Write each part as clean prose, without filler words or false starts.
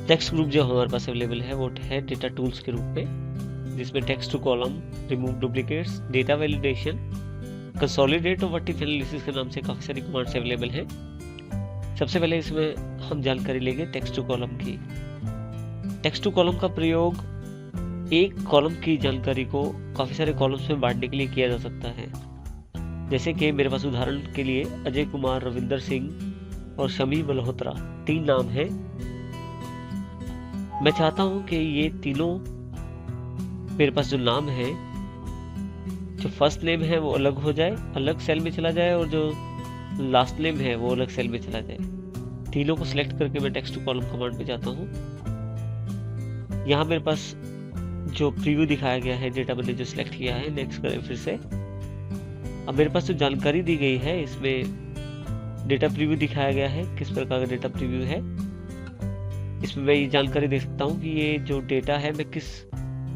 Text group जो हमारे पास available है वो है डेटा टूल्स के रूप में, जिसमें text to column, remove duplicates, data validation, consolidate और वर्टिफ एनालिसिस के नाम से काफ़ी सारी कमांड्स अवेलेबल हैं। सबसे पहले इसमें हम जानकारी लेंगे टेक्स्ट टू कॉलम की। टेक्स्ट टू कॉलम का प्रयोग एक कॉलम की जानकारी को काफ़ी सारे कॉलम्स में बांटने के लिए किया जा सकता है। जैसे कि मेरे पास उदाहरण के लिए अजय कुमार, रविंदर सिंह और शमी मल्होत्रा 3 नाम हैं। मैं चाहता हूं कि ये तीनों मेरे पास जो नाम है, जो फर्स्ट नेम है वो अलग हो जाए, अलग सेल में चला जाए, और जो लास्ट नेम है वो अलग सेल में चला जाए। तीनों को सिलेक्ट करके मैं टेक्स्ट टू कॉलम कमांड पे जाता हूँ। यहाँ मेरे पास जो प्रीव्यू दिखाया गया है, डेटा मैंने जो सिलेक्ट किया है, नेक्स्ट करें फिर से। अब मेरे पास जो जानकारी दी गई है इसमें डेटा प्रीव्यू दिखाया गया है, किस प्रकार का डेटा प्रीव्यू है। इसमें मैं ये जानकारी दे सकता हूँ कि ये जो डेटा है मैं किस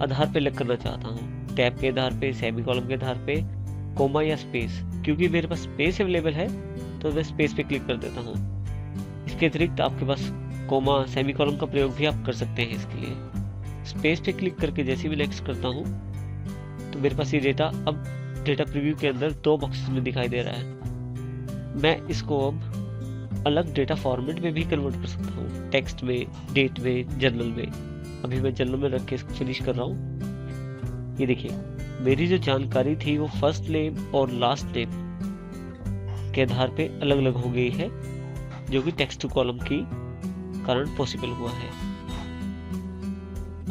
आधार पे अलग करना चाहता हूँ, टैब के आधार पे, सेमी कॉलम के आधार पे, कोमा या स्पेस। क्योंकि मेरे पास स्पेस अवेलेबल है तो मैं स्पेस पे क्लिक कर देता हूँ। इसके अतिरिक्त आपके पास कोमा, सेमी कॉलम का प्रयोग भी आप कर सकते हैं। इसके लिए स्पेस पे क्लिक करके जैसे भी नेक्स्ट करता हूँ तो मेरे पास ये डेटा अब डेटा प्रीव्यू के अंदर 2 बॉक्सेस में दिखाई दे रहा है। मैं इसको अब अलग डेटा फॉर्मेट में भी कन्वर्ट कर सकता हूँ, टेक्स्ट में, डेट में, जर्नल में। अभी मैं जर्नल में रख के इसको फिनिश कर रहा हूँ। ये देखिए मेरी जो जानकारी थी वो फर्स्ट नेम और लास्ट नेम के आधार पे अलग अलग हो गई है, जो कि टेक्स्ट टू कॉलम की कारण पॉसिबल हुआ है।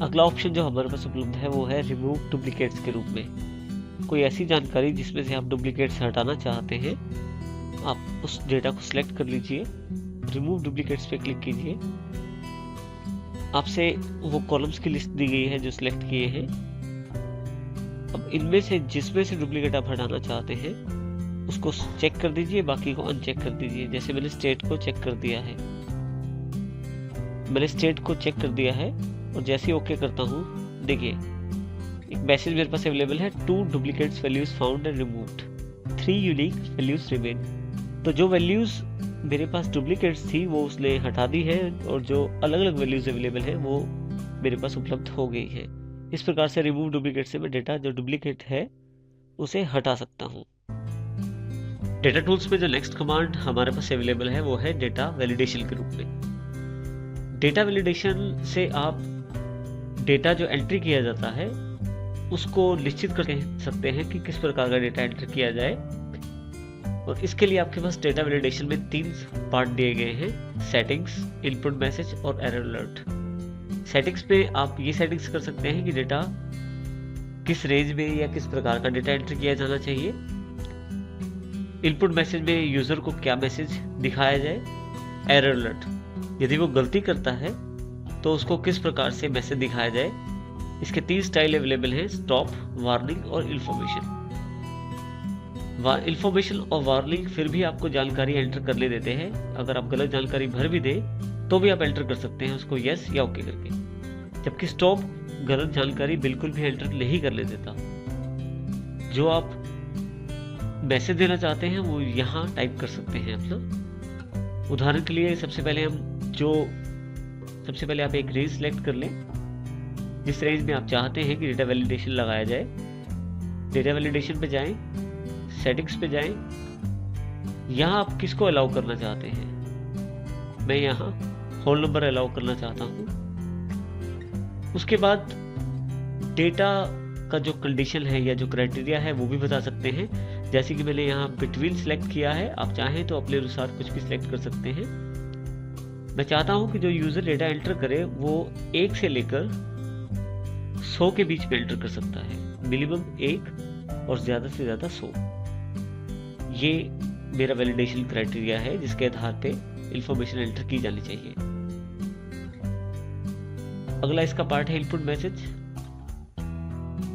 अगला ऑप्शन जो हमारे पास उपलब्ध है वो है रिमूव डुप्लीकेट्स के रूप में। कोई ऐसी जानकारी जिसमें से आप डुप्लीकेट्स हटाना चाहते हैं, आप उस डेटा को सिलेक्ट कर लीजिए, रिमूव डुप्लीकेट्स पे क्लिक कीजिए। आपसे वो कॉलम्स की लिस्ट दी गई है जो सिलेक्ट किए हैं। अब इनमें से जिसमें से डुप्लीकेट आप हटाना चाहते हैं उसको चेक कर दीजिए, बाकी को अनचेक कर दीजिए। जैसे मैंने स्टेट को चेक कर दिया है, मैंने स्टेट को चेक कर दिया है और जैसे ही ओके करता हूँ, देखिए एक मैसेज मेरे पास अवेलेबल है, 2 duplicates values found and removed, 3 unique values remain. तो जो वैल्यूज मेरे पास डुप्लीकेट्स थी वो उसने हटा दी है, और जो अलग अलग वैल्यूज अवेलेबल है वो मेरे पास उपलब्ध हो गई है। इस प्रकार से रिमूव डुप्लीकेट से मैं डेटा जो डुप्लीकेट है उसे हटा सकता हूँ। डेटा टूल्स में जो नेक्स्ट कमांड हमारे पास अवेलेबल है वो है डेटा वैलिडेशन के रूप में। डेटा वैलिडेशन से आप डेटा जो एंट्री किया जाता है उसको निश्चित कर सकते हैं कि किस प्रकार का डेटा एंटर किया जाए, और इसके लिए आपके पास डेटा वैलिडेशन में 3 पार्ट दिए गए हैं, सेटिंग्स, इनपुट मैसेज और एरर अलर्ट। सेटिंग्स पे आप ये सेटिंग्स कर सकते हैं कि डेटा किस रेंज में या किस प्रकार का डेटा एंटर किया जाना चाहिए। इनपुट मैसेज में यूजर को क्या मैसेज दिखाया जाए। एरर अलर्ट, यदि वो गलती करता है तो उसको किस प्रकार से मैसेज दिखाया जाए। इसके 3 स्टाइल अवेलेबल हैं, स्टॉप, वार्निंग और इन्फॉर्मेशन। इन्फॉर्मेशन और वार्निंग फिर भी आपको जानकारी एंटर करने देते हैं। अगर आप गलत जानकारी भर भी दें तो भी आप एंटर कर सकते हैं उसको यस या ओके करके। जबकि स्टॉप गलत जानकारी बिल्कुल भी एंटर नहीं करने देता। जो आप मैसेज देना चाहते हैं वो यहाँ टाइप कर सकते हैं अपना। उदाहरण के लिए सबसे पहले आप एक रेंज सेलेक्ट कर लें, जिस रेंज में आप चाहते हैं कि डेटा वैलिडेशन लगाया जाए। डेटा वैलिडेशन पे जाएं, सेटिंग्स पे जाएं, यहाँ आप किसको अलाउ करना चाहते हैं। मैं यहाँ होल नंबर अलाउ करना चाहता हूँ। उसके बाद डेटा का जो कंडीशन है या जो क्राइटेरिया है वो भी बता सकते हैं। जैसे कि मैंने यहाँ बिटवीन सेलेक्ट किया है, आप चाहें तो अपने अनुसार कुछ भी सिलेक्ट कर सकते हैं। मैं चाहता हूँ कि जो यूजर डेटा एंटर करे वो 1 से लेकर 100 के बीच में एंटर कर सकता है, मिनिमम 1 और ज्यादा से ज्यादा 100। ये मेरा वैलिडेशन क्राइटेरिया है जिसके आधार पे इंफॉर्मेशन एंटर की जानी चाहिए। अगला इसका पार्ट है इनपुट मैसेज।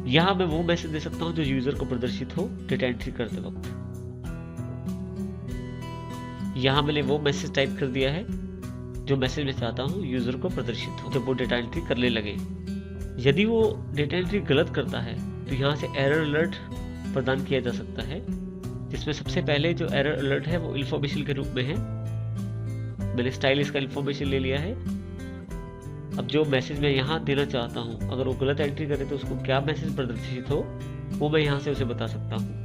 यहां मैं वो मैसेज दे सकता हूं जो यूजर को प्रदर्शित हो डेटा एंट्री करते वक्त। यहां मैंने वो मैसेज टाइप कर दिया है जो मैसेज मैं चाहता हूं यूजर को प्रदर्शित हो जब वो डेटा एंट्री करने लगे। यदि वो डेटा एंट्री गलत करता है तो यहाँ से एरर अलर्ट प्रदान किया जा सकता है, जिसमें सबसे पहले जो एरर अलर्ट है वो इन्फॉर्मेशन के रूप में है। मैंने स्टाइल इसका इन्फॉर्मेशन ले लिया है। अब जो मैसेज मैं यहाँ देना चाहता हूँ, अगर वो गलत एंट्री करे तो उसको क्या मैसेज प्रदर्शित हो वो मैं यहाँ से उसे बता सकता हूँ।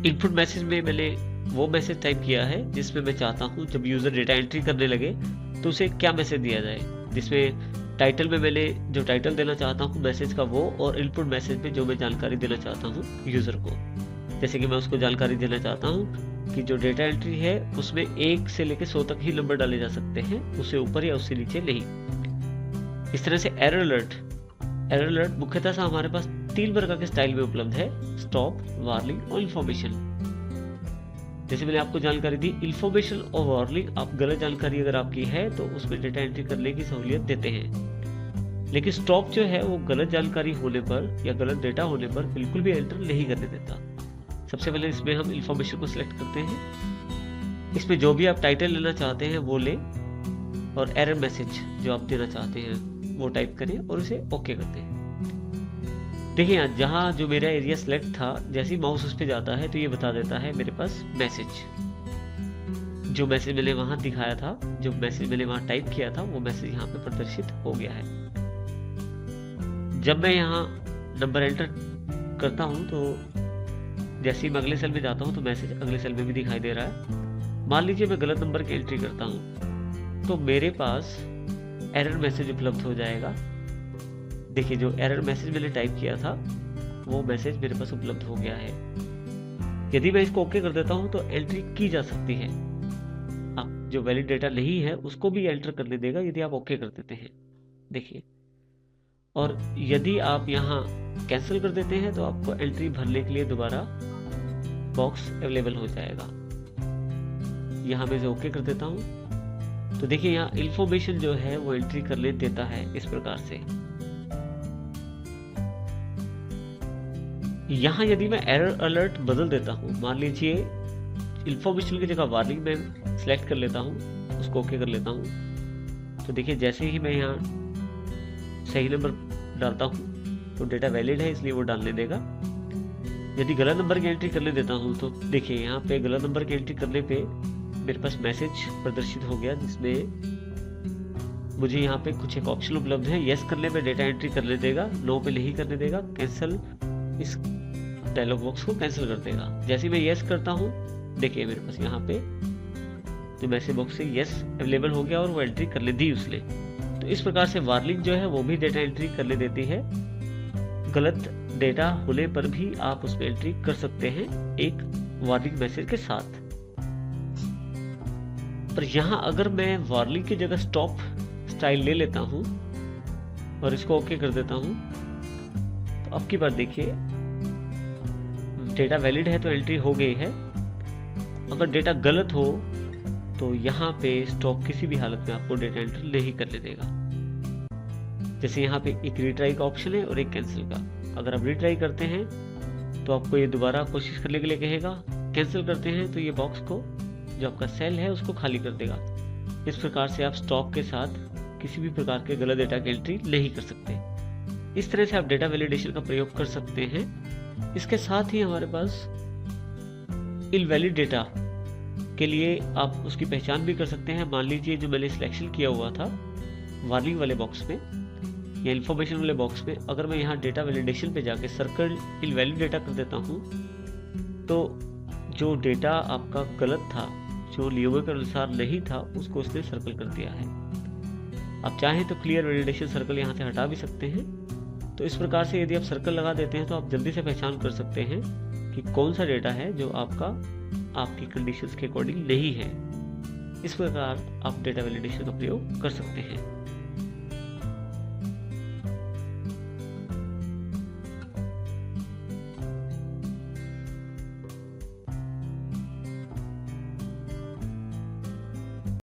इनपुट मैसेज में मैंने वो मैसेज टाइप किया है जिसमें मैं चाहता हूँ जब यूजर डेटा एंट्री करने लगे तो उसे क्या मैसेज दिया जाए, जिसमें टाइटल में मैंने जो टाइटल देना चाहता हूँ मैसेज का वो, और इनपुट मैसेज में जो मैं जानकारी देना चाहता हूँ यूजर को। जैसे कि मैं उसको जानकारी देना चाहता हूँ कि जो डेटा एंट्री है उसमें 1 से लेकर 100 तक ही नंबर डाले जा सकते हैं, उससे ऊपर या उससे नीचे नहीं। इस तरह से एरर अलर्ट मुख्यतः से हमारे पास 3 प्रकार के स्टाइल में उपलब्ध है, स्टॉप, वार्निंग और इन्फॉर्मेशन। जैसे मैंने आपको जानकारी दी, इन्फॉर्मेशन और वार्निंग आप गलत जानकारी अगर आपकी है तो उसमें डेटा एंट्री करने की सहूलियत देते हैं, लेकिन स्टॉप जो है वो गलत जानकारी होने पर या गलत डेटा होने पर बिल्कुल भी एंटर नहीं करने देता। सबसे पहले इसमें हम इन्फॉर्मेशन को सिलेक्ट करते हैं, इसमें जो भी आप टाइटल लेना चाहते हैं वो लें और एरर मैसेज जो आप देना चाहते हैं वो टाइप करें और उसे ओके करते हैं। देखिए यहाँ जहाँ जो मेरा एरिया सिलेक्ट था, जैसे ही माउस उस पर जाता है तो ये बता देता है मेरे पास मैसेज, जो मैसेज मैंने वहां दिखाया था, जो मैसेज मैंने वहां टाइप किया था वो मैसेज यहाँ पे प्रदर्शित हो गया है। जब मैं यहाँ नंबर एंटर करता हूँ तो जैसे ही मैं अगले सेल में जाता हूँ तो मैसेज अगले सेल में भी दिखाई दे रहा है। मान लीजिए मैं गलत नंबर की एंट्री करता हूँ तो मेरे पास एरर मैसेज उपलब्ध हो जाएगा। देखिए जो एरर मैसेज मैंने टाइप किया था वो मैसेज मेरे पास उपलब्ध हो गया है। यदि मैं इसको ओके कर देता हूं तो एंट्री की जा सकती है। आप जो वैलिड डेटा नहीं है उसको भी एंटर करने देगा यदि आप ओके कर देते हैं। देखिए, और यदि आप यहाँ कैंसिल कर देते हैं तो आपको एंट्री भरने के लिए दोबारा बॉक्स अवेलेबल हो जाएगा। यहाँ मैं ओके कर देता हूँ तो देखिए यहाँ इंफॉर्मेशन जो है वो एंट्री करने देता है इस प्रकार से। यहाँ यदि मैं एरर अलर्ट बदल देता हूँ, मान लीजिए इंफॉर्मेशन की जगह वार्निंग में सिलेक्ट कर लेता हूँ, उसको ओके कर लेता हूँ, तो देखिए जैसे ही मैं यहाँ सही नंबर डालता हूँ तो डेटा वैलिड है इसलिए वो डालने देगा। यदि गलत नंबर की एंट्री करने देता हूँ तो देखिए यहाँ पे गलत नंबर की एंट्री करने पे मेरे पास मैसेज प्रदर्शित हो गया जिसमें मुझे यहाँ पे कुछ एक ऑप्शन उपलब्ध है। यस करने पे डेटा एंट्री करने देगा, नो पे नहीं करने देगा, कैंसिल इस डायलॉग बॉक्स को कैंसिल कर देगा। जैसे मैं यस करता हूँ देखिए मेरे पास यहाँ पे जो मैसेज बॉक्स से यस अवेलेबल हो गया और वो एंट्री करने दी उसने। तो इस प्रकार से वार्निंग जो है वो भी डेटा एंट्री करने देती है। गलत डेटा होने पर भी आप उसमें एंट्री कर सकते हैं एक वार्निंग मैसेज के साथ। पर यहाँ अगर मैं वार्निंग की जगह स्टॉप स्टाइल ले लेता हूँ और इसको ओके कर देता हूँ तो अब की बार देखिए डेटा वैलिड है तो एंट्री हो गई है। अगर डेटा गलत हो तो यहाँ पे स्टॉप किसी भी हालत में आपको डेटा एंट्री नहीं करने देगा। जैसे यहाँ पे एक रिट्राई का ऑप्शन है और एक कैंसिल का। अगर आप रिट्राई करते हैं तो आपको ये दोबारा कोशिश करने के लिए कहेगा, कैंसिल करते हैं तो ये बॉक्स को जो आपका सेल है उसको खाली कर देगा। इस प्रकार से आप स्टॉप के साथ किसी भी प्रकार के गलत डेटा की एंट्री नहीं कर सकते। इस तरह से आप डेटा वैलिडेशन का प्रयोग कर सकते हैं। इसके साथ ही हमारे पास इनवैलिड डेटा के लिए आप उसकी पहचान भी कर सकते हैं। मान लीजिए जो मैंने सिलेक्शन किया हुआ था वार्निंग वाले बॉक्स में या इन्फॉर्मेशन वाले बॉक्स में, अगर मैं यहाँ डेटा वैलिडेशन पे जाके सर्कल इनवैलिड डेटा कर देता हूँ तो जो डेटा आपका गलत था, जो नियमों के अनुसार नहीं था, उसको उसने सर्कल कर दिया है। आप चाहें तो क्लियर वैलिडेशन सर्कल यहाँ से हटा भी सकते हैं। तो इस प्रकार से यदि आप सर्कल लगा देते हैं तो आप जल्दी से पहचान कर सकते हैं कि कौन सा डेटा है जो आपकी कंडीशंस के अकॉर्डिंग नहीं है। इस प्रकार आप डेटा वैलिडेशन का प्रयोग कर सकते हैं।